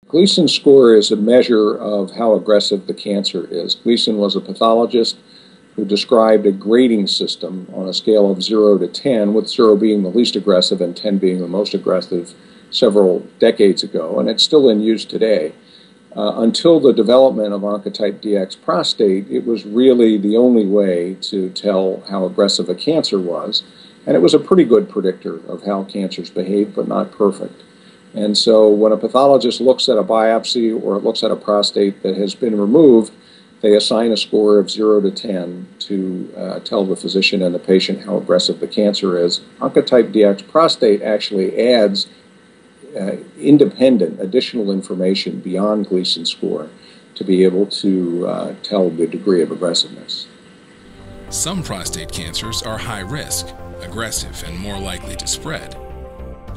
Gleason score is a measure of how aggressive the cancer is. Gleason was a pathologist who described a grading system on a scale of 0 to 10, with 0 being the least aggressive and 10 being the most aggressive, several decades ago, and it's still in use today. Until the development of Oncotype DX prostate, it was really the only way to tell how aggressive a cancer was, and it was a pretty good predictor of how cancers behave, but not perfect. And so when a pathologist looks at a biopsy or looks at a prostate that has been removed, they assign a score of 0 to 10 to tell the physician and the patient how aggressive the cancer is. Oncotype DX prostate actually adds independent additional information beyond Gleason score to be able to tell the degree of aggressiveness. Some prostate cancers are high risk, aggressive, and more likely to spread.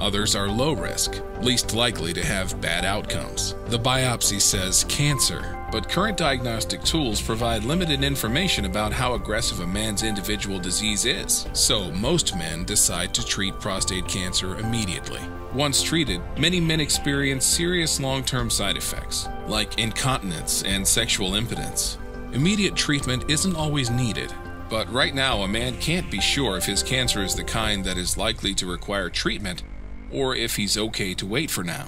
Others are low risk, least likely to have bad outcomes. The biopsy says cancer, but current diagnostic tools provide limited information about how aggressive a man's individual disease is. So most men decide to treat prostate cancer immediately. Once treated, many men experience serious long-term side effects, like incontinence and sexual impotence. Immediate treatment isn't always needed, but right now a man can't be sure if his cancer is the kind that is likely to require treatment or if he's okay to wait for now.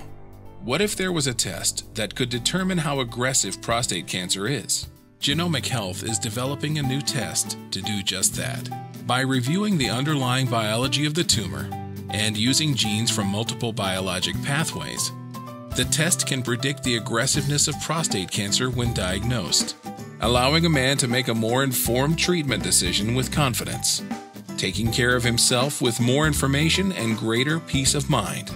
What if there was a test that could determine how aggressive prostate cancer is? Genomic Health is developing a new test to do just that. By reviewing the underlying biology of the tumor and using genes from multiple biologic pathways, the test can predict the aggressiveness of prostate cancer when diagnosed, allowing a man to make a more informed treatment decision with confidence, taking care of himself with more information and greater peace of mind.